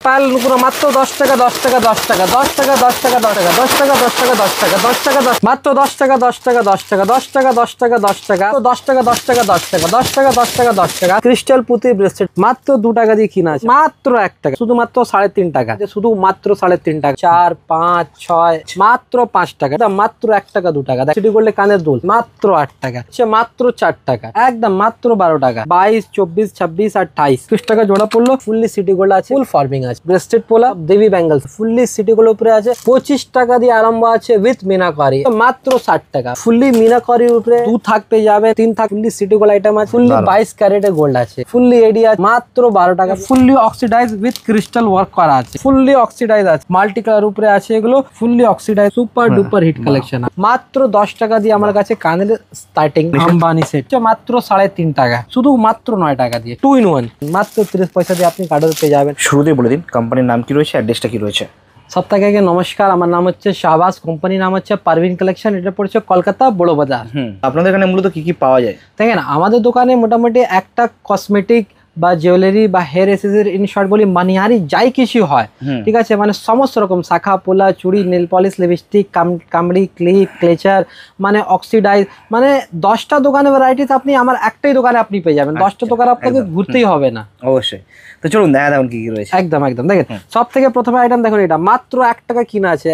পাল পুরো মাত্র 10 টাকা 10 টাকা 10 টাকা 10 টাকা 10 টাকা 10 টাকা 10 টাকা 10 টাকা 10 টাকা 10 টাকা 10 মাত্র 10 টাকা 10 টাকা 10 টাকা 10 টাকা 10 টাকা 10 টাকা 10 টাকা 10 টাকা 10 টাকা 10 টাকা 10 টাকা 10 টাকা 10 টাকা ক্রিস্টাল পুঁতি ব্রেসলেট মাত্র 2 টাকা দিয়ে কিনা আছে মাত্র 1 টাকা শুধুমাত্র 3.5 টাকা শুধু মাত্র 3.5 টাকা 4 5 6 মাত্র 5 টাকা মাত্র 1 টাকা 2 টাকা সিটি গোল্ডে কানের দুল মাত্র 8 টাকা সে মাত্র 4 টাকা একদম মাত্র 12 টাকা 22 24 26 আর 28 20 টাকা জোড়া পড়লো ফুললি সিটি গোল্ড আছে ফুল ফর্মিং আছে ব্রেসলেট পোলা দেবী ব্যাঙ্গলস ফুললি সিটি গোল্ড উপরে আছে 25 টাকা দিয়ে আরম্ভ আছে উইথ মিনাকারি মাত্র 60 টাকা ফুললি মিনাকারির উপরে 2 থাক পেয়ে যাবে 3 থাক ফুললি সিটি গোল্ড আইটেম আছে ফুললি 22 ক্যারেটের গোল্ড আছে ফুললি এডি আছে মাত্র 12 টাকা fully oxidise with crystal work করা আছে ফুললি অক্সিডাইজ আছে মাল্টি কালার উপরে আছে এগুলো fully oxidise super duper hit collection মাত্র 10 টাকা দিয়ে আমার কাছে কানের স্টার্টিং আম্বানি সেট মাত্র 3.5 টাকা শুধু মাত্র 9 টাকা দিয়ে 2 in 1 মাত্র 30 পয়সা দিয়ে আপনি কার্ডের পেয়ে যাবেন শুরুতেই বলে দিন কোম্পানির নাম কি রয়েছে অ্যাড্রেসটা কি রয়েছে সব থেকে আগে নমস্কার আমার নাম হচ্ছে শাহবাজ কোম্পানির নাম হচ্ছে পারভিন কালেকশন এটা পড়ছে কলকাতা বড় বাজার আপনাদের এখানে মূলত কি কি পাওয়া যায় দেখেন আমাদের দোকানে মোটামুটি একটা কসমেটিক বা জুয়েলারি বা হেয়ার এসেসরি ইন শর্ট বলি মানিহারি যাই কিছু হয় ঠিক আছে মানে সমস্ত রকম শাখা পোলা চুড়ি নেল পলিশ লিপস্টিক কামড়ি ক্লিপ ক্লেচার মানে অক্সিডাইজ মানে 10টা দোকানে ভ্যারাইটিস আপনি আমার একটাই দোকানে আপনি পেয়ে যাবেন 10টা দোকানে আপনাকে ঘুরতেই হবে না অবশ্যই তো চলুন দেখা দেখুন কি কি রয়েছে একদম একদম দেখেন সব থেকে প্রথমে আইটেম দেখুন এটা মাত্র 1 টাকা কিনা আছে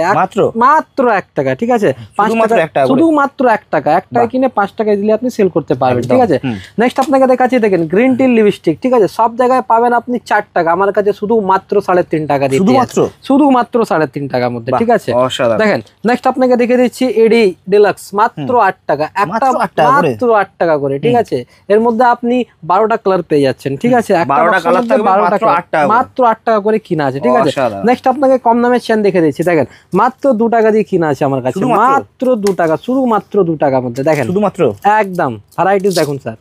মাত্র 1 টাকা ঠিক আছে 5 টাকা শুধু মাত্র 1 টাকা 1 টাকা কিনে 5 টাকা দিলে আপনি সেল করতে পারবেন ঠিক আছে নেক্সট আপনাকে দেখাচ্ছি দেখেন গ্রিন টি লিপস্টিক ঠিক আছে সব জায়গায় পাবেন আপনি 4 টাকা আমার কাছে শুধু মাত্র 3.5 টাকা দিয়ে শুধু মাত্র 3.5 টাকার মধ্যে ঠিক আছে দেখেন নেক্সট আপনাকে দেখে দিচ্ছি এডি ডিলাক্স মাত্র 8 টাকা একটা মাত্র 8 টাকা করে ঠিক আছে এর মধ্যে আপনি 12টা কালার পেয়ে যাচ্ছেন ঠিক আছে একটা 12টা কালার থাকবে মাত্র 8 টাকা করে কিনা আছে ঠিক আছে নেক্সট আপনাকে কম দামের চেন দেখে দিচ্ছি দেখেন মাত্র 2 টাকা দিয়ে কিনা আছে আমার কাছে মাত্র 2 টাকা শুধু মাত্র 2 টাকার মধ্যে দেখেন শুধুমাত্র একদম ভ্যারাইটিস দেখুন স্যার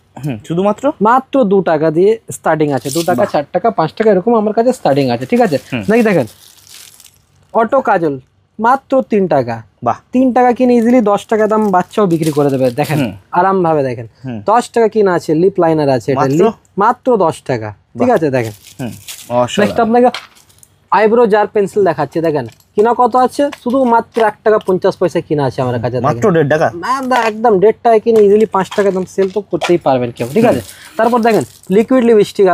শুধুমাত্র মাত্র 2 টাকা দিয়ে স্টার্টিং আছে 2 টাকা 4 টাকা 5 টাকা এরকম আমার কাছে স্টার্টিং আছে ঠিক আছে নাকি দেখেন অটো কাজল মাত্র 3 টাকা 3 টাকা কিনে ইজিলি 10 টাকা দাম বাচ্চাও বিক্রি করে দেবে দেখেন আরাম ভাবে দেখেন 10 টাকা কিনা আছে লিপ লাইনার আছে এটা মাত্র 10 টাকা ঠিক আছে দেখেন নেক্সট আপনাকে আইব্রো জার পেন্সিল দেখাচ্ছে দেখেন কিনা কত আছে শুধু মাত্র 1 টাকা 50 পয়সা কিনা আছে আমার কাছে মাত্র 1.5 টাকা একদম 1.5 টাকা কিনে ইজিলি 5 টাকা দাম সেল তো করতেই পারবেন কেউ ঠিক আছে তারপর দেখেন লিকুইড লিপস্টিক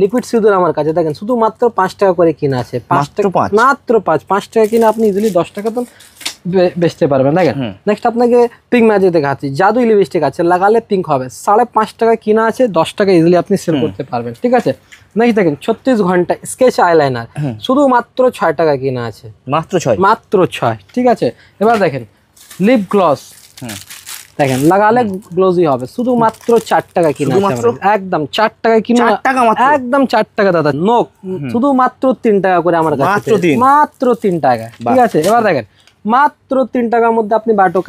লিকুইড সিঁদুর আমার কাছে দেখেন শুধু মাত্র 5 টাকা করে কিনা আছে 5 টাকা মাত্র 5 টাকা কিনে আপনি ইজিলি 10 টাকা দাম বেচতে পারবেন দেখেন নেক্সট আপনাকে পিঙ্ক ম্যাজিক দেখাচ্ছি জাদুই লিপস্টিক আছে লাগালে পিঙ্ক হবে 5.5 টাকা কিনা আছে 10 টাকা ইজিলি আপনি সেল করতে পারবেন ঠিক আছে নেক্সট দেখেন 36 ঘন্টা স্কেচ আইলাইনার শুধু মাত্র 6 টাকা কিনা আছে মাত্র 6 ঠিক আছে এবার দেখেন লিপ গ্লস দেখেন লাগালে গ্লোজি হবে শুধু মাত্র 4 টাকা কিনা আছে একদম 4 টাকা কিনা একদম 4 টাকা দাদা নোক শুধু মাত্র 3 টাকা করে আমার কাছে মাত্র 3 টাকা ঠিক আছে এবার দেখেন মাত্র 3 টাকার মধ্যে আপনি বাটো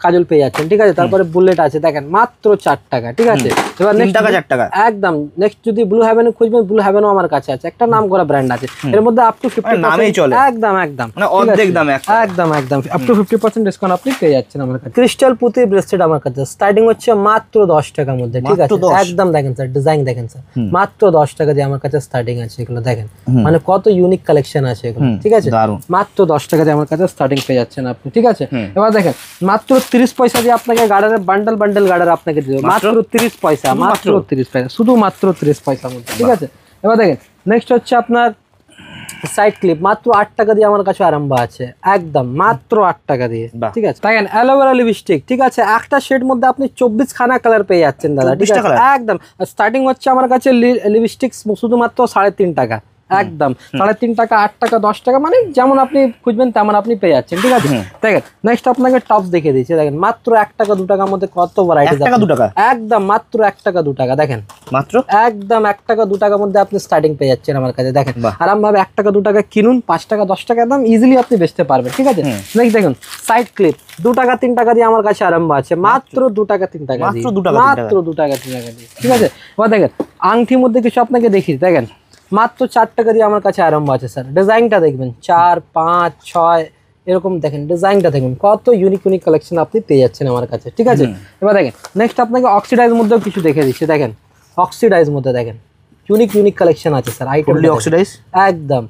কাজল পেয়ে যাচ্ছেন ঠিক আছে তারপরে বুলেট আছে দেখেন মাত্র 4 টাকা ঠিক আছে এবার নেক্সট 4 টাকা একদম নেক্সট যদি ব্লু হেভেন খুঁজবেন ব্লু হেভেনও আমার কাছে আছে একটা নাম করা ব্র্যান্ড আছে এর মধ্যে আপ টু 50% নামই চলে একদম মানে অর্ধেক দামে একদম আপ টু 50% ডিসকাউন্ট আপনি পেয়ে যাচ্ছেন আমার কাছে ক্রিস্টাল পুঁতি ব্রেসলেট আমার কাছে স্টার্টিং হচ্ছে মাত্র 10 টাকার মধ্যে ঠিক আছে একদম দেখেন স্যার ডিজাইন দেখেন স্যার মাত্র 10 টাকা দিয়ে আমার কাছে স্টার্টিং আছে এগুলো দেখেন মানে কত ইউনিক কালেকশন আছে এগুলো ঠিক আছে মাত্র 10 টাকা দিয়ে আমার কাছে স্টার্টিং পেয়ে যাচ্ছেন আপনি ঠিক আছে এবার দেখেন মাত্র 30 পয়সা দিয়ে আপনাকে গার্ডারের বান্ডেল গার্ডার আপনাকে দিবে মাত্র 30 পয়সা মাত্র 30 পয়সা শুধু মাত্র 30 পয়সার মধ্যে ঠিক আছে এবার দেখেন নেক্সট হচ্ছে আপনার সাইড ক্লিপ মাত্র 8 টাকা দিয়ে আমার কাছে আরম্ভ আছে একদম মাত্র 8 টাকা দিয়ে ঠিক আছে দেখেন অ্যালোভেরা লিপস্টিক ঠিক আছে একটা শেড মধ্যে আপনি 24 খানা কালার পেয়ে যাচ্ছেন দাদা ঠিক আছে একদম স্টার্টিং হচ্ছে আমার কাছে লিপস্টিক শুধুমাত্র 3.5 টাকা একদম 3.5 টাকা 8 টাকা 10 টাকা মানে যেমন আপনি খুঁজবেন তেমন আপনি পেয়ে যাচ্ছেন ঠিক আছে দেখেন নেক্সট আপনাকে টপস দেখিয়ে দিচ্ছি দেখেন মাত্র 1 টাকা 2 টাকার মধ্যে কত ভ্যারাইটি 1 টাকা 2 টাকা একদম মাত্র 1 টাকা 2 টাকা দেখেন মাত্র একদম 1 টাকা 2 টাকার মধ্যে আপনি স্টার্টিং পেয়ে যাচ্ছেন আমার কাছে দেখেন আরাম ভাবে 1 টাকা 2 টাকা কিনুন 5 টাকা 10 টাকা দাম ইজিলি আপনি বেচতে পারবেন ঠিক আছে নেক্সট দেখুন সাইড ক্লিপ 2 টাকা 3 টাকা দিয়ে আমার কাছে আরম্ভ আছে মাত্র 2 টাকা 3 টাকা মাত্র 2 টাকা মাত্র 2 টাকা 3 টাকা দিয়ে ঠিক আছে এবার দেখেন আংটির মধ্যে কিছু আপনাকে দেখি দেখেন মাত্র 4 টাকা দিয়ে আমার কাছে আরম্ভ আছে স্যার ডিজাইনটা দেখবেন 4 5 6 এরকম দেখেন ডিজাইনটা দেখুন কত ইউনিক কালেকশন আপনি পেয়ে যাচ্ছেন আমার কাছে ঠিক আছে এবার দেখেন নেক্সট আপনাকে অক্সিডাইজ মধ্যেও কিছু দেখে দিচ্ছি দেখেন অক্সিডাইজ মধ্যে দেখেন ইউনিক কালেকশন আছে স্যার আইটেম ফুললি অক্সিডাইজ একদম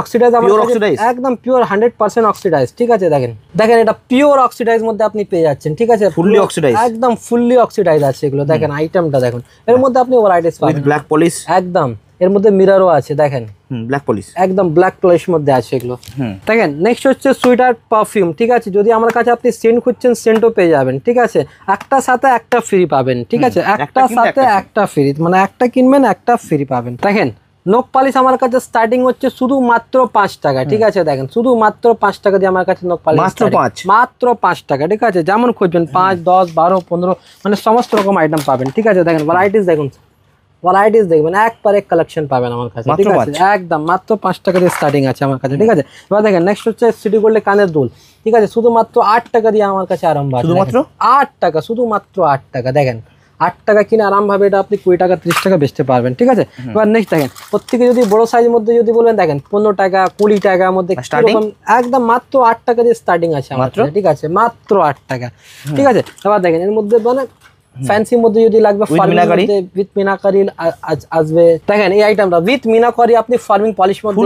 অক্সিডাইজ Pure oxidize? একদম পিওর 100% অক্সিডাইজ ঠিক আছে দেখেন এটা পিওর অক্সিডাইজ মধ্যে আপনি পেয়ে যাচ্ছেন ঠিক আছে Fully oxidized? একদম ফুললি অক্সিডাইজ আছে এগুলো দেখেন আইটেমটা দেখুন এর মধ্যে আপনি ভ্যারাইটিস উইথ পাবেন ব্ল্যাক পলিশ। একদম এর মধ্যে মিররও আছে দেখেন ব্ল্যাক পলিশ একদম ব্ল্যাক পলিশ মধ্যে আছে এগুলো দেখেন নেক্সট হচ্ছে সুইটার পারফিউম ঠিক আছে যদি আমার কাছে আপনি সেন্ট খুঁজছেন সেন্টও পেয়ে যাবেন ঠিক আছে একটা সাথে একটা ফ্রি পাবেন ঠিক আছে একটা সাথে একটা ফ্রি মানে একটা কিনবেন একটা ফ্রি পাবেন দেখেন নখ পালিশ আমার কাছে স্টার্টিং হচ্ছে শুধুমাত্র 5 টাকা ঠিক আছে দেখেন শুধুমাত্র 5 টাকা দিয়ে আমার কাছে নখ পালিশ মাত্র 5 মাত্র 5 টাকা ঠিক আছে যেমন খুঁজবেন 5 10 12 15 মানে সমস্ত রকম আইটেম পাবেন ঠিক আছে দেখেন ভ্যারাইটিস দেখুন ভ্যারাইটিস দেখবেন এক পর এক কালেকশন পাবেন আমার কাছে ঠিক আছে একদম মাত্র 5 টাকা দিয়ে স্টার্টিং আছে আমার কাছে ঠিক আছে এবার দেখেন নেক্সট হচ্ছে সিটি গোল্ডের কানের দুল ঠিক আছে শুধুমাত্র 8 টাকা দিয়ে আমার কাছে আরম্ভ আছে শুধুমাত্র 8 টাকা শুধুমাত্র 8 টাকা দেখেন 8 টাকা কিনে আরামভাবে এটা আপনি 20 টাকা 30 টাকা বেচতে পারবেন ঠিক আছে এবার নেক্সট দেখেন প্রত্যেকে যদি বড় সাইজের মধ্যে যদি বলবেন দেখেন 15 টাকা 20 টাকার মধ্যে এরকম একদম মাত্র 8 টাকা দিয়ে স্টার্টিং আছে আমার কাছে ঠিক আছে মাত্র 8 টাকা ঠিক আছে এবার দেখেন এর মধ্যে মানে ফ্যান্সির মধ্যে যদি লাগবে উইথ মিনাকারি আসবে দেখেন এই আইটেমটা উইথ মিনাকারি আপনি ফার্মিং পলিশ মধ্যে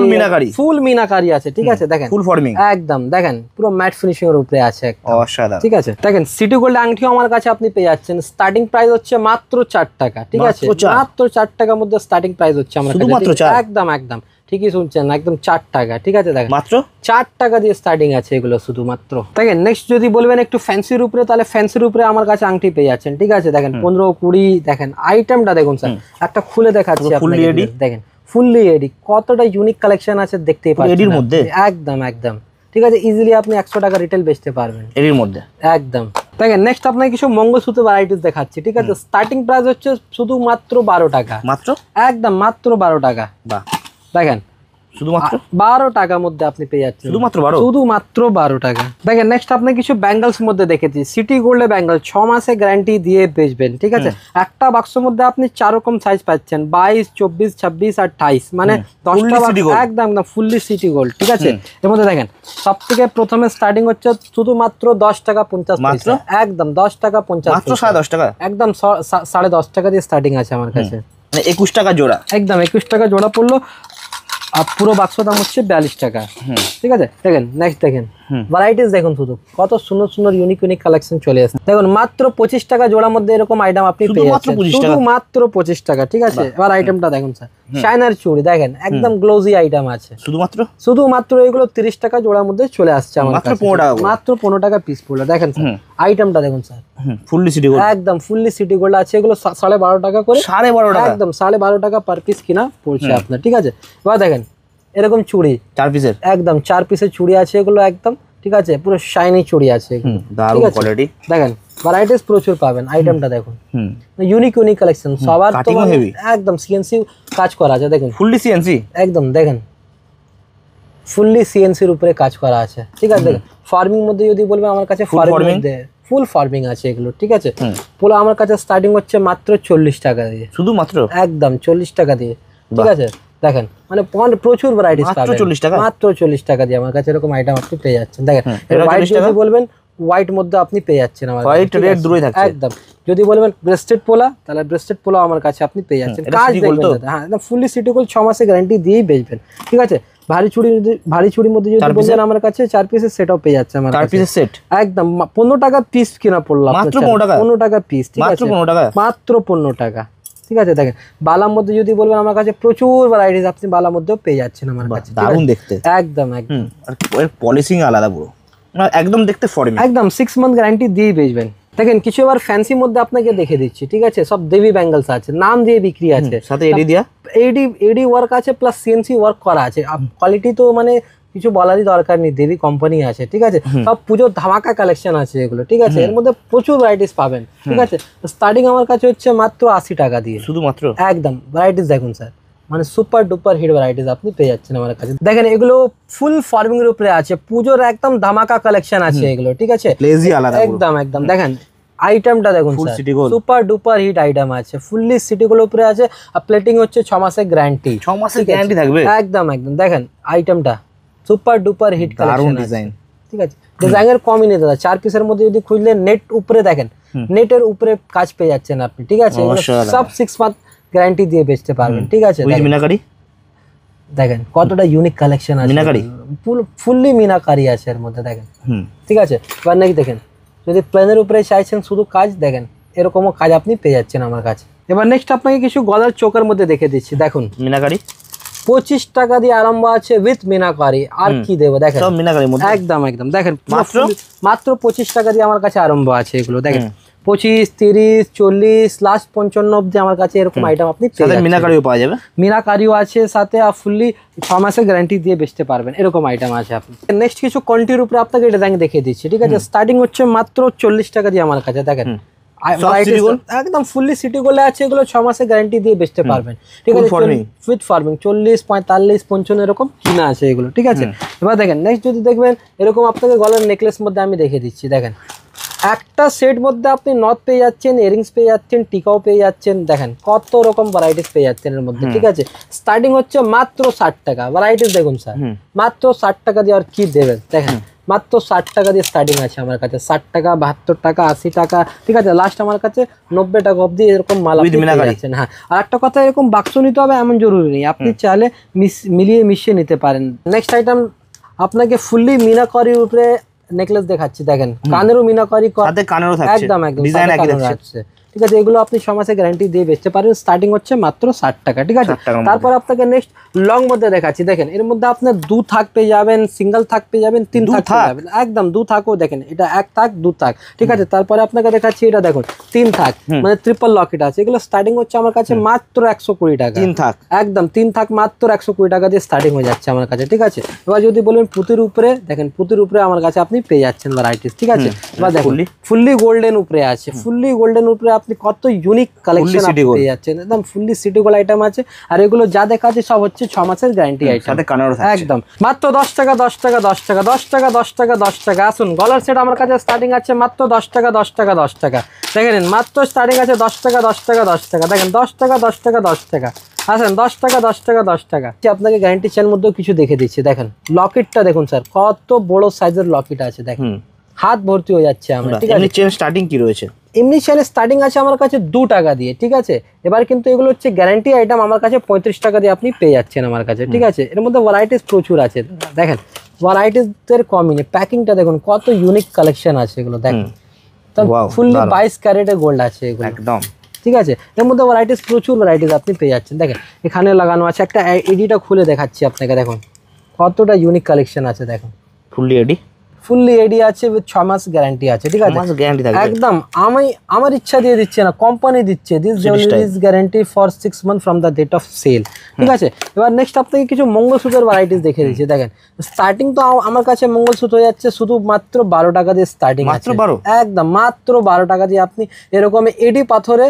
ফুল মিনাকারি আছে ঠিক আছে দেখেন ফুল ফার্মিং একদম দেখেন পুরো ম্যাট ফিনিশিং এর উপরে আছে অসাধারণ ঠিক ঠিক আছে দেখেন সিটি গোল্ড আংটিও আমার কাছে আপনি পেয়ে যাচ্ছেন স্টার্টিং প্রাইস হচ্ছে মাত্র 4 টাকা ঠিক আছে মাত্র 4 টাকার মধ্যে স্টার্টিং প্রাইস হচ্ছে আমার কাছে একদম একদম ঠিকই শুনছেন একদম 4 টাকা ঠিক আছে দেখেন মাত্র 4 টাকা দিয়ে স্টার্টিং আছে এগুলো শুধুমাত্র দেখেন নেক্সট যদি বলবেন একটু ফ্যান্সির উপরে তাহলে ফ্যান্সির উপরে আমার কাছে আংটি পেয়ে যাচ্ছেন ঠিক আছে দেখেন 15 20 দেখেন আইটেমটা দেখুন স্যার একটা খুলে দেখাচ্ছি আপনাকে দেখেন ফুললি এডি কতটা ইউনিক কালেকশন আছে দেখতেই পাচ্ছেন এডির মধ্যে একদম একদম ঠিক আছে ইজিলি আপনি 100 টাকা রিটেল বেচতে পারবেন এডির মধ্যে একদম দেখেন নেক্সট আপনাকে কিছু মঙ্গলসূত্র ভ্যারাইটিস দেখাচ্ছি ঠিক আছে স্টার্টিং প্রাইস হচ্ছে শুধুমাত্র 12 টাকা মাত্র একদম মাত্র 12 টাকা বাহ দেখেন শুধুমাত্র 12 টাকার মধ্যে আপনি পেয়ে যাচ্ছেন শুধুমাত্র 12 টাকা দেখেন নেক্সট আপনি কিছু ব্যাঙ্গলস মধ্যে দেখেছি সিটি গোল্ডে ব্যাঙ্গল 6 মাসে গ্যারান্টি দিয়ে বেচবেন ঠিক আছে একটা বাক্সের মধ্যে আপনি 4 রকম সাইজ পাচ্ছেন 22 24 26 আর 28 মানে 10টা একদম একদম ফুললি সিটি গোল্ড ঠিক আছে এর মধ্যে দেখেন সবথেকে প্রথমে স্টার্টিং হচ্ছে শুধুমাত্র 10 টাকা 50 পয়সা একদম 10 টাকা 50 মাত্র 10.5 টাকা একদম 10.5 টাকা দিয়ে স্টার্টিং আছে আমার কাছে মানে 21 টাকা জোড়া একদম 21 টাকা জোড়া পড়লো আর পুরো বাক্স দাম হচ্ছে 42 টাকা ঠিক আছে দেখেন নেক্সট দেখেন ভ্যারাইটিস দেখুন শুধু কত সুন্দর সুন্দর ইউনিক কালেকশন চলে আসছে দেখুন মাত্র 25 টাকা জোড়ার মধ্যে এরকম আইটেম আপনি পেয়ে যাচ্ছেন শুধুমাত্র 25 টাকা ঠিক আছে এবার আইটেমটা দেখুন স্যার শাইনার চুড়ি দেখেন একদম গ্লোজি আইটেম আছে শুধুমাত্র এগুলো 30 টাকা জোড়ার মধ্যে চলে আসছে আমার কাছে মাত্র 15 টাকা পিস পড়লো দেখেন স্যার আইটেমটা দেখুন স্যার ফুললি সিটি গোল্ড একদম ফুললি সিটি গোল্ড আছে এগুলো 12.5 টাকা করে 12.5 টাকা একদম 12.5 টাকা পার পিস কিনা পড়ছে আপনার ঠিক আছে এবার দেখেন এরকম চুড়ি 4 পিসের একদম 4 পিসের চুড়ি আছে এগুলো একদম ঠিক আছে পুরো শাইনি চুড়ি আছে দারুণ কোয়ালিটি দেখেন ভ্যারাইটিস প্রচুর পাবেন আইটেমটা দেখুন ইউনিক কালেকশন সবার তো একদম সিএনসি কাজ করা আছে দেখুন ফুললি সিএনসি একদম দেখেন ফুললি সিএনসির উপরে কাজ করা আছে ঠিক আছে দেখেন ফার্মিং মধ্যে যদি বলবেন আমার কাছে ফার্মিং মধ্যে ফুল ফার্মিং আছে এগুলো ঠিক আছে পুরো আমার কাছে স্টার্টিং হচ্ছে মাত্র 40 টাকা দিয়ে শুধুমাত্র একদম 40 টাকা দিয়ে ঠিক আছে দেখেন মানে প্রচুর ভ্যারাইটিস পাবেন মাত্র 40 টাকা দিয়ে আমার কাছে এরকম আইটেম আপনি পেয়ে যাচ্ছেন দেখেন হোয়াইট যদি বলবেন হোয়াইট মধ্যে আপনি পেয়ে যাচ্ছেন আমার হোয়াইট রেড দুটোই থাকছে একদম যদি বলবেন ব্রেস্টেড পোলা তাহলে ব্রেস্টেড পোলা আমার কাছে আপনি পেয়ে যাচ্ছেন কাজ দেখবেন হ্যাঁ একদম ফুললি সিটি গোল্ড 6 মাসের গ্যারান্টি দিয়েই বেচবেন ঠিক আছে ভারী চুড়ির মধ্যে যদি বলেন আমার কাছে 4 পিসের সেটও পেয়ে যাচ্ছে আমার 4 পিসের সেট একদম 15 টাকা পিস কিনা পড়লো মাত্র 15 টাকা পিস ঠিক আছে মাত্র 15 টাকা ঠিক আছে দেখেন বালার মধ্যে যদি বলবেন আমার কাছে প্রচুর ভ্যারাইটিস আপনি বালার মধ্যেও পেয়ে যাচ্ছেন আমার কাছে দারুণ দেখতে একদম একদম আর এর পলিশিং আলাদা পুরো একদম দেখতে ফর্মি একদম 6 মান্থ গ্যারান্টি দিয়ে বেচবেন দেখেন কিছু আবার ফ্যান্সি মধ্যে আপনাকে দেখে দিচ্ছি ঠিক আছে সব দেবী ব্যাঙ্গলস আছে নাম দিয়ে বিক্রি আছে সাথে এডি দিয়া এডি ওয়ার্ক আছে প্লাস সিএনসি ওয়ার্ক করা আছে কোয়ালিটি তো মানে কিছু বলারই দরকার নেই দেবী কোম্পানি আছে ঠিক আছে সব পুজোর ধামাকা কালেকশন আছে এগুলো ঠিক আছে এর মধ্যে প্রচুর ভ্যারাইটিস পাবেন ঠিক আছে স্টার্টিং আমার কাছে হচ্ছে মাত্র 80 টাকা দিয়ে শুধুমাত্র একদম ভ্যারাইটিস দেখুন স্যার মানে সুপার ডুপার হিট ভ্যারাইটিস আপনি পেয়ে যাচ্ছেন আমার কাছে দেখেন এগুলো ফুল ফার্মিং এর উপরে আছে পুজোর একদম ধামাকা কালেকশন আছে এগুলো ঠিক আছে একদম দেখেন আইটেমটা দেখুন সুপার ডুপার হিট আইটেম আছে ফুললি সিটি গোল্ড উপরে আছে আর প্লেটিং হচ্ছে 6 মাসের গ্যারান্টি থাকবে একদম দেখেন আইটেমটা super duper hit collection design ঠিক আছে ডিজাইনের কমই নেই দাদা 4 পিসের মধ্যে যদি খুঁজলে নেট উপরে দেখেন নেটের উপরে কাজ পেয়ে যাচ্ছেন আপনি ঠিক আছে সব 6 মান্থ গ্যারান্টি দিয়ে বেচতে পারবেন। ঠিক আছে, মিনাকারি দেখেন কতটা ইউনিক কালেকশন আছে, মিনাকারি ফুললি মিনাকারি আছে এর মধ্যে দেখেন। ঠিক আছে, এবার নাকি দেখেন যদি প্লেনের উপরে চাইছেন শুধু কাজ, দেখেন এরকমও কাজ আপনি পেয়ে যাচ্ছেন আমার কাছে। এবার নেক্সট আপনাকে কিছু গলার চোখের মধ্যে দেখে দিচ্ছি, দেখুন মিনাকারি 25 টাকা দিয়ে আরম্ভ আছে উইথ মিনাকারি। আর কি দেবো দেখেন, একদম একদম দেখেন মাত্র 25 টাকা দিয়ে আমার কাছে আরম্ভ আছে এগুলো। দেখেন 25, 30, 40 লাস্ট 55 অব্দি আমার কাছে এরকম আইটেম আপনি মিনাকারিও পাওয়া যাবে, মিনাকারিও আছে সাথে, আর ফুললি 6 মাসের গ্যারান্টি দিয়ে বেচতে পারবেন এরকম আইটেম আছে আপনি। নেক্সট কিছু কোয়ালিটির উপরে আপনাকে এটা দেখিয়ে দিচ্ছি। ঠিক আছে, স্টার্টিং হচ্ছে মাত্র 40 টাকা দিয়ে আমার কাছে। দেখেন একদম ফুললি সিটি গোলে আছে, এগুলো 6 মাসের গ্যারান্টি দিয়ে বেচতে পারবেন। ঠিক আছে, উইথ ফার্মিং 40, 45, 55 এরকম কিনা আছে এগুলো। ঠিক আছে, এবার দেখেন নেক্সট যদি দেখবেন এরকম আপনাকে গলার নেকলেস মধ্যে আমি দেখিয়ে দিচ্ছি। দেখেন একটা সেট মধ্যে আপনি নথ পেয়ে যাচ্ছেন, ইয়ারিংস পেয়ে যাচ্ছেন, টিকাও পেয়ে যাচ্ছেন। দেখেন কত রকম ভ্যারাইটিস পেয়ে যাচ্ছেন এর মধ্যে। ঠিক আছে, স্টার্টিং হচ্ছে মাত্র 60 টাকা। ভ্যারাইটিস দেখুন স্যার, মাত্র 60 টাকা দিয়ে আর কি দেবেন। দেখেন মাত্র 60 টাকা দিয়ে স্টার্টিং আছে আমার কাছে, 60 টাকা, 72 টাকা, 80 টাকা। ঠিক আছে, লাস্ট আমার কাছে 90 টাকা অবধি এরকম মাল আপনি পেয়ে যাচ্ছেন। হ্যাঁ, আর একটা কথা, এরকম বাক্স নিতে হবে এমন জরুরি নেই, আপনি চাইলে মিলিয়ে মিশিয়ে নিতে পারেন। নেক্সট আইটেম আপনাকে ফুললি মিনাকারির উপরে নেকলেস দেখাচ্ছি। দেখেন কানেরও মিনাকারি, একদম একদম আছে। ঠিক আছে, এগুলো আপনি 6 মাসের গ্যারান্টি দিয়ে বেচতে পারেন। স্টার্টিং হচ্ছে মাত্র 60 টাকা। ঠিক আছে, তারপর আপনাকে নেক্সট লং মধ্যে দেখাচ্ছি। দেখেন এর মধ্যে আপনার 2 থাক পেয়ে যাবেন, সিঙ্গেল থাক পেয়ে যাবেন, 3 থাক পেয়ে যাবেন, একদম 2 থাকও। দেখেন এটা 1 থাক, 2 থাক। ঠিক আছে, তারপরে আপনাকে দেখাচ্ছি এটা দেখুন 3 থাক, মানে ট্রিপল লকেট আছে। এগুলো স্টার্টিং হচ্ছে আমার কাছে মাত্র 120 টাকা। 3 থাক, একদম 3 থাক মাত্র 120 টাকা দিয়ে স্টার্টিং হয়ে যাচ্ছে আমার কাছে। ঠিক আছে, এবার যদি বলেন পুঁতির উপরে, দেখেন পুঁতির উপরে আমার কাছে আপনি পেয়ে যাচ্ছেন ভ্যারাইটিস। ঠিক আছে, এবার দেখুন ফুললি গোল্ডেন উপরে আছে, ফুললি গোল্ডেন উপরে আপনি কত ইউনিক কালেকশন পেয়ে যাচ্ছেন, একদম ফুললি সিটি গোল্ড আইটেম আছে। আর এগুলো যা দেখাচ্ছে সব হচ্ছে 6 মাসের গ্যারান্টি আইটেম, একদম মাত্র 10 টাকা 10 টাকা 10 টাকা 10 টাকা 10 টাকা 10 টাকা। আসুন গলার সেট আমার কাছে স্টার্টিং আছে মাত্র 10 টাকা 10 টাকা 10 টাকা। দেখেন মাত্র স্টার্টিং আছে 10 টাকা 10 টাকা 10 টাকা। দেখেন 10 টাকা 10 টাকা 10 টাকা। আসেন 10 টাকা 10 টাকা 10 টাকা। আপনাকে গ্যারান্টি চেন মধ্যেও কিছু দেখে দিচ্ছি। দেখেন লকেটটা দেখুন স্যার, কত বড় সাইজের লকেট আছে। দেখেন হাত ভর্তি হয়ে যাচ্ছে আমার। ঠিক আছে, চেন স্টার্টিং কি রয়েছে? এমনি চেন স্টার্টিং আছে আমার কাছে 2 টাকা দিয়ে। ঠিক আছে, এবার কিন্তু এগুলো হচ্ছে গ্যারান্টি আইটেম, আমার কাছে 35 টাকা দিয়ে আপনি পেয়ে যাচ্ছেন আমার কাছে। ঠিক আছে, এর মধ্যে ভ্যারাইটিস প্রচুর আছে। দেখেন ভ্যারাইটিসের কমই নেই, প্যাকিংটা দেখুন কত ইউনিক কালেকশন আছে এগুলো। দেখেন ফুললি 22 ক্যারেটের গোল্ড আছে এগুলো একদম। ঠিক আছে, এর মধ্যে ভ্যারাইটিস প্রচুর ভ্যারাইটিস আপনি পেয়ে যাচ্ছেন। দেখেন এখানে লাগানো আছে, একটা এডিটা খুলে দেখাচ্ছি আপনাকে। দেখুন কতটা ইউনিক কালেকশন আছে। দেখুন ফুললি এডি আছে, উইথ 6 মাস গ্যারান্টি আছে। ঠিক আছে, একদম আমার ইচ্ছা দিয়ে দিচ্ছে না, কোম্পানি দিচ্ছে। This jewellery is guarantee for 6 month from the date of sale. ঠিক আছে, এবার নেক্সট আপনাকে কিছু মঙ্গলসূত্রের ভ্যারাইটিস দেখে দিচ্ছি। দেখেন স্টার্টিং তো আমার কাছে মঙ্গলসূত্র হয়ে যাচ্ছে শুধু মাত্র 12 টাকা দিয়ে স্টার্টিং আছে, একদম মাত্র 12 টাকা দিয়ে আপনি এরকম এডি পাথরে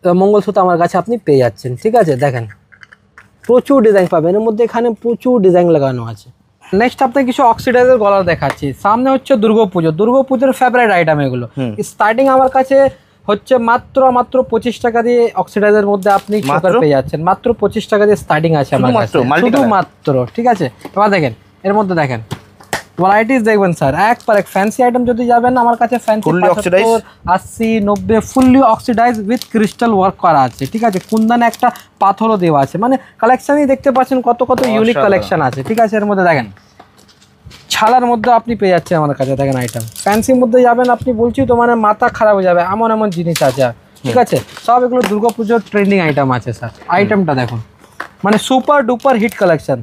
মঙ্গলসূত্র আমার কাছে আপনি পেয়ে যাচ্ছেন। ঠিক আছে, দেখেন প্রচুর ডিজাইন পাবেন এর মধ্যে, এখানে প্রচুর ডিজাইন লাগানো আছে। নেক্সট আপনাকে কিছু অক্সিডাইজার গলার দেখাচ্ছি। সামনে হচ্ছে দুর্গাপুজোর ফেভারিট আইটেম এগুলো। স্টার্টিং আমার কাছে হচ্ছে মাত্র 25 টাকা দিয়ে অক্সিডাইজারের মধ্যে আপনি চোকার পেয়ে যাচ্ছেন। মাত্র 25 টাকা দিয়ে স্টার্টিং আছে আমার কাছে, শুধুমাত্র। ঠিক আছে, এবার দেখেন এর মধ্যে দেখেন ভ্যারাইটিস দেখবেন স্যার, এক পর এক ফ্যান্সি আইটেম যদি যাবেন আমার কাছে fancy 80, 90 fully oxidise with crystal work করা আছে। ঠিক আছে, কুন্দানে একটা পাথরও দেওয়া আছে, মানে কালেকশনই দেখতে পাচ্ছেন কত কত ইউনিক কালেকশন আছে। ঠিক আছে, এর মধ্যে দেখেন ছালার মধ্যে আপনি পেয়ে যাচ্ছেন আমার কাছে। দেখেন আইটেম ফ্যান্সির মধ্যে যাবেন আপনি, বলছি তো মানে মাথা খারাপ হয়ে যাবে এমন এমন জিনিস আছে। ঠিক আছে, সব এগুলো দুর্গাপুজোর ট্রেন্ডিং আইটেম আছে স্যার। আইটেমটা দেখুন মানে সুপার ডুপার হিট কালেকশন।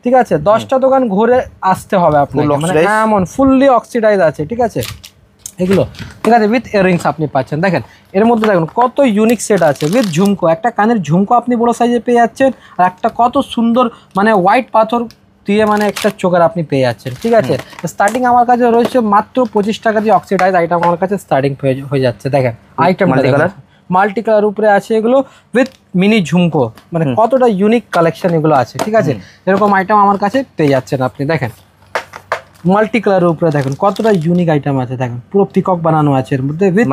ঠিক আছে, 10টা দোকান ঘুরে আসতে হবে আপনাকে, মানে এমন ফুললি অক্সিডাইজ আছে। ঠিক আছে, এগুলো ঠিক আছে উইথ ইয়ারিংস আপনি পাচ্ছেন। দেখেন এর মধ্যে দেখুন কত ইউনিক সেট আছে উইথ ঝুমকো, একটা কানের ঝুমকো আপনি বড় সাইজে পেয়ে যাচ্ছেন, আর একটা কত সুন্দর মানে হোয়াইট পাথর দিয়ে মানে একটা চোখের আপনি পেয়ে যাচ্ছেন। ঠিক আছে, স্টার্টিং আমার কাছে রয়েছে মাত্র 25 টাকা দিয়ে অক্সিডাইজ আইটেম আমার কাছে স্টার্টিং হয়ে যাচ্ছে। দেখেন আইটেমটা মাল্টি কালার উপরে আছে এগুলো উইথ মিনি ঝুমকো, মানে কতটা ইউনিক কালেকশন এগুলো আছে। ঠিক আছে, এরকম আইটেম আমার কাছে পেয়ে যাচ্ছেন আপনি। দেখেন মাল্টি কালারের উপরে দেখুন কতটা ইউনিক আইটেম আছে। দেখেন পুরো পিকক বানানো আছে এর মধ্যে with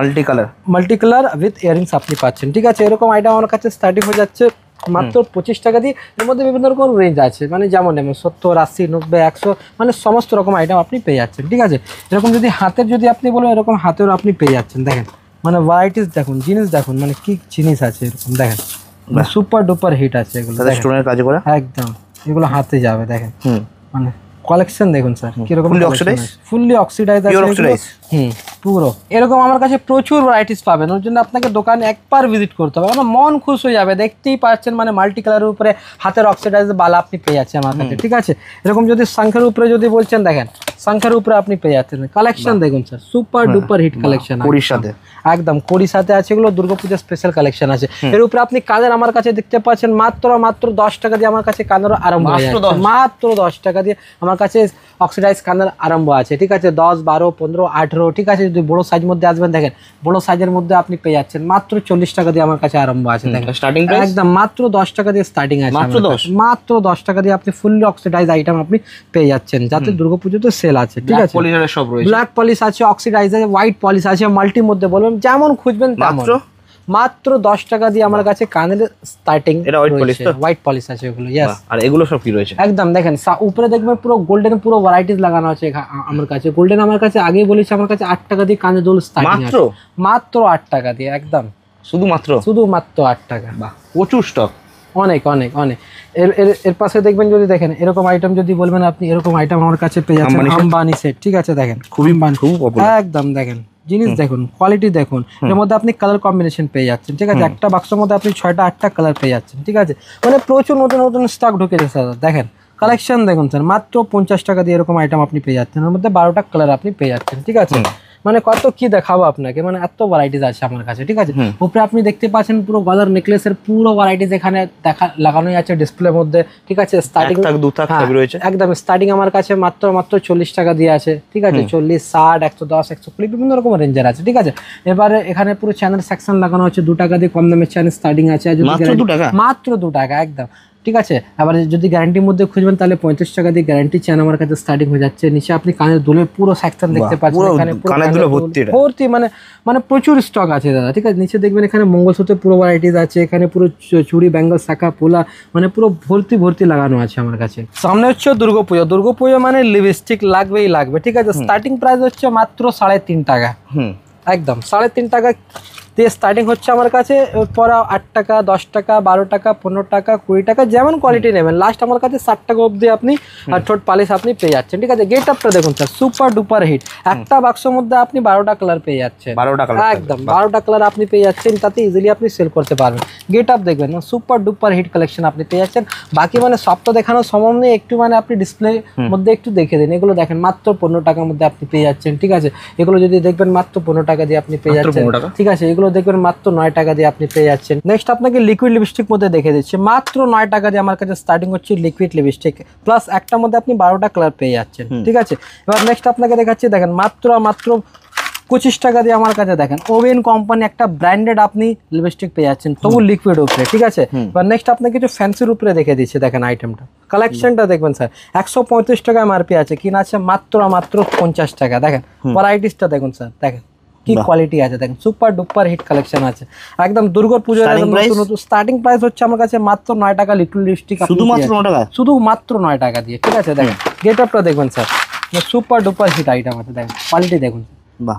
multi colour with earrings আপনি পাচ্ছেন। ঠিক আছে, এরকম আইটেম আমার কাছে স্টার্টিং হয়ে যাচ্ছে মাত্র 25 টাকা দিয়ে। এর মধ্যে বিভিন্ন রকম রেঞ্জ আছে, মানে যেমন 70, 80, 90, 100, মানে সমস্ত রকম আইটেম আপনি পেয়ে যাচ্ছেন। ঠিক আছে, এরকম যদি হাতের যদি আপনি বলেন এরকম হাতেরও আপনি পেয়ে যাচ্ছেন। দেখেন মানে ভ্যারাইটিস দেখুন, জিনিস দেখুন মানে কি জিনিস আছে এরকম। দেখেন সুপার ডুপার হিট আছে এগুলো, স্টোনের কাজ করা একদম, এগুলো হাতে যাবে দেখেন। মানে কালেকশন দেখুন স্যার কিরকম, ফুললি অক্সিডাইজ আছে পুরো। এরকম আমার কাছে প্রচুর ভ্যারাইটিস পাবেন, ওর জন্য আপনাকে দোকানে একবার ভিজিট করতে হবে, আমার মন খুশ হয়ে যাবে। দেখতেই পাচ্ছেন মানে মাল্টি কালারের উপরে হাতের অক্সিডাইজ বালা আপনি পেয়ে যাচ্ছেন আমার কাছে, ঠিক আছে। এরকম যদি শঙ্খের উপরে যদি বলছেন, দেখেন শঙ্খের উপরে আপনি পেয়ে যাচ্ছেন। কালেকশন দেখুন sir, super duper hit collection, কোরির সাথে একদম কোরির সাথে আছে, এগুলো দুর্গাপূজার স্পেশাল কালেকশন আছে। এর উপরে আপনি কানের আমার কাছে দেখতে পাচ্ছেন মাত্র 10 টাকা দিয়ে আমার কাছে কানেরও আরম্ভ হয়ে যাচ্ছে, মাত্র 10 টাকা দিয়ে আমার কাছে অক্সিডাইজ কানের আরম্ভ আছে, ঠিক আছে। 10, 12, 15, 18, ঠিক আছে। যদি বড় সাইজ মধ্যে আসবেন, দেখেন বড় সাইজের মধ্যে আপনি পেয়ে যাচ্ছেন মাত্র 40 টাকা দিয়ে আমার কাছে আরম্ভ আছে, দেখেন স্টার্টিং প্রাইস একদম মাত্র 10 টাকা দিয়ে স্টার্টিং আছে, মাত্র 10 টাকা দিয়ে আপনি ফুললি অক্সিডাইজ আইটেম আপনি পেয়ে যাচ্ছেন, যাতে দুর্গাপুজোতে সেল আছে, ঠিক আছে। ব্ল্যাক পলিশ আছে, অক্সিডাইজ আছে, হোয়াইট পলিশ আছে, মাল্টির মধ্যে বলবেন যেমন খুঁজবেন তেমন। মাত্র 10 টাকা দিয়ে আমার কাছে কানের স্টার্টিং, এটা হোয়াইট পলিশ আছে এগুলো, यस। আর এগুলো সব কি রয়েছে একদম দেখেন উপরে দেখবেন পুরো গোল্ডেন পুরো ভ্যারাইটিস লাগানো আছে আমার কাছে। গোল্ডেন আমার কাছে আগেই বলেছি আমার কাছে 8 টাকা দিয়ে কানের দুল স্টার্টিং আছে, মাত্র 8 টাকা দিয়ে, একদম শুধুমাত্র 8 টাকা। বাহ, প্রচুর স্টক, অনেক অনেক অনেক। এর পাশে দেখবেন যদি দেখেন এরকম আইটেম যদি বলবেন আপনি, এরকম আইটেম আমার কাছে পেয়ে যাচ্ছেন, আম্বানি সেট, ঠিক আছে। দেখেন খুবই পপুলার, একদম দেখেন জিনিস দেখুন, কোয়ালিটি দেখুন। এর মধ্যে আপনি কালার কম্বিনেশন পেয়ে যাচ্ছেন, ঠিক আছে। একটা বাক্সের মধ্যে আপনি 6টা 8টা কালার পেয়ে যাচ্ছেন, ঠিক আছে। মানে প্রচুর নতুন নতুন স্টক ঢুকেছে স্যার, দেখেন কালেকশন দেখুন স্যার, মাত্র 50 টাকা দিয়ে এরকম আইটেম আপনি পেয়ে যাচ্ছেন। এর মধ্যে 12টা কালার আপনি পেয়ে যাচ্ছেন, ঠিক আছে। মানে কত কি দেখাবো আপনাকে, মানে এত ভ্যারাইটিস আছে আমার কাছে, ঠিক আছে। উপরে আপনি দেখতে পাচ্ছেন পুরো গলার নেকলেসের পুরো ভ্যারাইটিস এখানে দেখা লাগানোই আছে ডিসপ্লের মধ্যে, ঠিক আছে। স্টার্টিং একদম স্টার্টিং আমার কাছে মাত্র 40 টাকা দিয়ে আছে, ঠিক আছে। 40, 60, 110, 120 বিভিন্ন রকম রেঞ্জের আছে, ঠিক আছে। এবারে এখানে পুরো চ্যানেল সেকশন লাগানো আছে, 2 টাকা দিয়ে কম দামের চ্যানেল স্টার্টিং আছে, মাত্র 2 টাকা একদম, ঠিক আছে। আবার যদি গ্যারান্টির মধ্যে খুঁজবেন তাহলে 35 টাকা দিয়ে গ্যারান্টি চেন আমার কাছে স্টার্টিং হয়ে যাচ্ছে। নিচে আপনি কানের দুলের পুরো সেকশন দেখতে পাচ্ছেন, এখানে ভর্তি মানে প্রচুর স্টক আছে দাদা, ঠিক আছে। নিচে দেখবেন এখানে মঙ্গলসূত্রের পুরো ভ্যারাইটিস আছে, এখানে পুরো চুড়ি, ব্যাঙ্গল, শাখা, পোলা, মানে পুরো ভর্তি লাগানো আছে আমার কাছে। সামনে হচ্ছে দুর্গাপুজো মানে লিপস্টিক লাগবেই লাগবে, ঠিক আছে। স্টার্টিং প্রাইস হচ্ছে মাত্র 3.5 টাকা, একদম 3.5 টাকা দিয়ে স্টার্টিং হচ্ছে আমার কাছে। পরে 8 টাকা, 10 টাকা, 12 টাকা, 15 টাকা, 20 টাকা, যেমন কোয়ালিটি নেবেন। লাস্ট আমার কাছে 60 টাকা অবধি আপনি ঠোঁট পালিশ আপনি পেয়ে যাচ্ছেন, ঠিক আছে। গেট আপটা দেখুন স্যার, সুপার ডুপার হিট। একটা বাক্সের মধ্যে আপনি 12টা কালার পেয়ে যাচ্ছেন, একদম 12টা কালার আপনি পেয়ে যাচ্ছেন, তাতে ইজিলি আপনি সেল করতে পারবেন। গেট আপ দেখবেন, সুপার ডুপার হিট কালেকশন আপনি পেয়ে যাচ্ছেন। বাকি মানে সবটা দেখানোর সম্ভব নেই, একটু মানে আপনি ডিসপ্লে মধ্যে একটু দেখে দিন। এগুলো দেখেন মাত্র 15 টাকার মধ্যে আপনি পেয়ে যাচ্ছেন, ঠিক আছে। এগুলো যদি দেখবেন মাত্র 15 টাকা দিয়ে আপনি পেয়ে যাচ্ছেন, ঠিক আছে। এগুলো দেখবেন মাত্র 9 টাকা দিয়ে আপনি পেয়ে যাচ্ছেন। নেক্সট আপনাকে লিকুইড লিপস্টিক মধ্যে দেখে দিচ্ছি, মাত্র 9 টাকা দিয়ে আমার কাছে স্টার্টিং হচ্ছে লিকুইড লিপস্টিক, প্লাস একটার মধ্যে আপনি 12টা কালার পেয়ে যাচ্ছেন, ঠিক আছে। এবার নেক্সট আপনাকে দেখাচ্ছি, দেখেন মাত্র 25 টাকা দিয়ে আমার কাছে দেখেন ওভেন কোম্পানি একটা ব্র্যান্ডেড আপনি লিপস্টিক পেয়ে যাচ্ছেন, তবু লিকুইড উপরে, ঠিক আছে। এবার নেক্সট আপনাকে কিছু ফ্যান্সির উপরে দেখে দিচ্ছি, দেখেন আইটেমটা, কালেকশনটা দেখবেন স্যার। 135 টাকা এমআরপি আছে, কিনা আছে মাত্র 50 টাকা। দেখেন ভ্যারাইটিসটা দেখুন স্যার, দেখেন কি কোয়ালিটি আছে, দেখেন সুপার ডুপার হিট কালেকশন আছে একদম। দুর্গাপুজোর নতুন স্টার্টিং প্রাইস হচ্ছে আমার কাছে মাত্র 9 টাকা লিকুইড লিপস্টিক, শুধুমাত্র 9 টাকা দিয়ে, ঠিক আছে। দেখেন গেট আপটা দেখবেন sir, super duper hit item আছে, দেখেন কোয়ালিটি দেখুন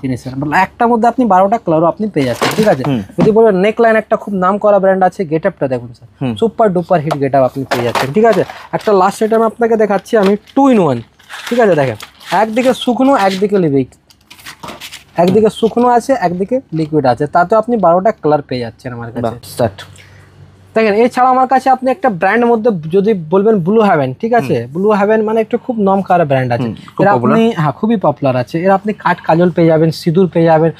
জিনিসের। একটার মধ্যে আপনি 12টা কালারও আপনি পেয়ে যাচ্ছেন, ঠিক আছে। যদি বলেন নেকলাইন একটা খুব নাম করা ব্র্যান্ড আছে, গেট আপটা দেখুন sir, super duper hit get up আপনি পেয়ে যাচ্ছেন, ঠিক আছে। একটা লাস্ট আইটেম আপনাকে দেখাচ্ছি আমি, 2 in 1, ঠিক আছে। দেখেন একদিকে শুকনো, একদিকে লিকুইড, একদিকে শুকনো আছে, একদিকে লিকুইড আছে, তাতে আপনি 12টা কালার পেয়ে যাচ্ছেন আমার কাছে। স্টার্ট দেখেন। এছাড়া আমার কাছে আপনি একটা ব্র্যান্ডের মধ্যে যদি বলবেন ব্লু হেভেন, ঠিক আছে। ব্লু হেভেন মানে একটা খুব নাম করা ব্র্যান্ড আছে, এর আপনি খুবই পপুলার আছে। এর আপনি কাট কাজল পেয়ে যাবেন, সিঁদুর পেয়ে যাবেন,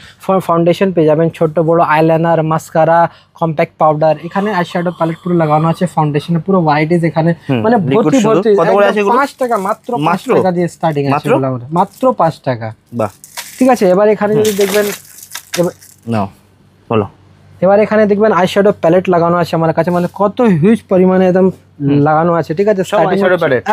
ফাউন্ডেশন পেয়ে যাবেন, ছোট বড় আইলাইনার, মাস্কারা, কম্প্যাক্ট পাউডার, এখানে আইশ্যাডো প্যালেট পুরো লাগানো আছে, ফাউন্ডেশনের পুরো ভ্যারাইটিস এখানে, মানে ভর্তি 5 টাকা, মাত্র 5 টাকা দিয়ে স্টার্টিং আছে, মাত্র 5 টাকা, ঠিক আছে। এবার এখানে যদি দেখবেন, এবার এখানে দেখবেন আইশ্যাডো প্যালেট লাগানো আছে আমার কাছে, মানে কত হিউজ পরিমাণে একদম লাগানো আছে, ঠিক আছে।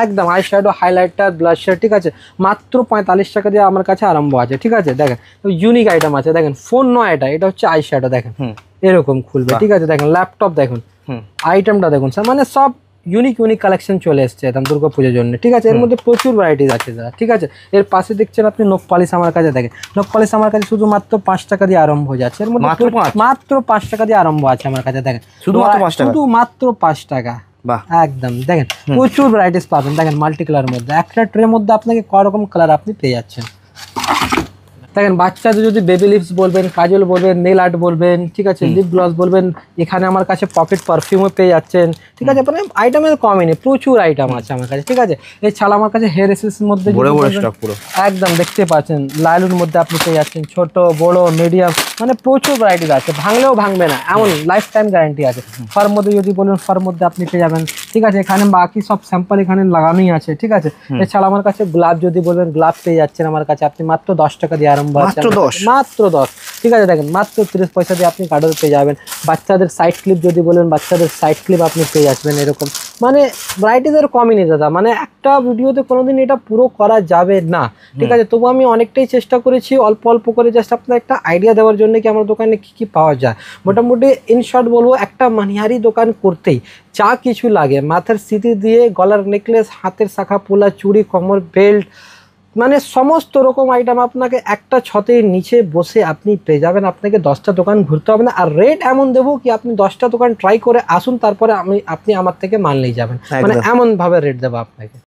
একদম আইশ্যাডো, হাইলাইটার, ব্লাশার, ঠিক আছে, মাত্র 45 টাকা দিয়ে আমার কাছে আরম্ভ আছে, ঠিক আছে। দেখেন ইউনিক আইটেম আছে, দেখেন ফোন নয়, এটা হচ্ছে আইশ্যাডো, দেখেন এরকম খুলবে, ঠিক আছে। দেখেন ল্যাপটপ দেখুন, আইটেমটা দেখুন স্যার, মানে সব ইউনিক কালেকশন চলে এসছে একদম দুর্গাপূজার জন্য, ঠিক আছে। এর মধ্যে প্রচুর ভ্যারাইটিস আছে দাদা, ঠিক আছে। এর পাশে দেখছেন আপনি নখ পালিশ আমার কাছে দেখেন, নখ পালিশ আমার কাছে শুধুমাত্র 5 টাকা দিয়ে আরম্ভ হয়ে যাচ্ছে। এর মধ্যে মাত্র 5 টাকা দিয়ে আরম্ভ আছে আমার কাছে দেখেন, শুধুমাত্র 5 টাকা। একদম দেখেন প্রচুর ভ্যারাইটিস পাবেন দেখেন মাল্টি কালার মধ্যে। একটা ট্রের মধ্যে আপনাকে ক রকম কালার আপনি পেয়ে যাচ্ছেন। দেখেন বাচ্চাদের যদি বেবি লিপস বলবেন, কাজল বলবেন, নেল আর্ট বলবেন, ঠিক আছে, লিপ গ্লস বলবেন, এখানে আমার কাছে পকেট পারফিউমও পেয়ে যাচ্ছেন, ঠিক আছে। মানে আইটেমের কমই নেই, প্রচুর আইটেম আছে আমার কাছে, ঠিক আছে। এছাড়া আমার কাছে হেয়ার এসেসের মধ্যে একদম দেখতে পাচ্ছেন লাইলুর মধ্যে আপনি পেয়ে যাচ্ছেন, ছোট বড় মিডিয়াম, মানে প্রচুর ভ্যারাইটিস আছে, ভাঙলেও ভাঙবে না এমন লাইফ টাইম গ্যারান্টি আছে। ফার মধ্যে যদি বলেন ফার মধ্যে আপনি পেয়ে যাবেন, ঠিক আছে। এখানে বাকি সব স্যাম্পল এখানে লাগানোই আছে, ঠিক আছে। এছাড়া আমার কাছে গ্লাভ যদি বলবেন, গ্লাভ পেয়ে যাচ্ছেন আমার কাছে আপনি মাত্র 10 টাকা দিয়ে আরম্ভ আছে, মাত্র 10, ঠিক আছে। দেখেন মাত্র 30 পয়সা দিয়ে আপনি গার্ডার পেয়ে যাবেন। বাচ্চাদের সাইড ক্লিপ যদি বলেন, বাচ্চাদের সাইড ক্লিপ আপনি পেয়ে যাচ্ছেন এরকম, মানে ভ্যারাইটিসের কমই নেই দাদা। মানে একটা ভিডিওতে কোনোদিন এটা পুরো করা যাবে না, ঠিক আছে। তবু আমি অনেকটাই চেষ্টা করেছি অল্প অল্প করে, জাস্ট আপনার একটা আইডিয়া দেওয়ার জন্য কি আমার দোকানে কি কি পাওয়া যায়। মোটামুটি ইন শর্ট বলবো, একটা মানিহারি দোকান করতেই যা কিছু লাগে, মাথার সিটি দিয়ে গলার নেকলেস, হাতের শাখা পোলা, চুড়ি, কোমর বেল্ট, মানে সমস্ত রকম আইটেম আপনাকে একটা ছতের নিচে বসে আপনি পেয়ে যাবেন। আপনাকে 10টা দোকান ঘুরতে হবে না। আর রেট এমন দেবো কি আপনি 10টা দোকান ট্রাই করে আসুন, তারপরে আপনি আমার থেকে মাল নিয়ে যাবেন, মানে এমন ভাবে রেট দেবো আপনাকে।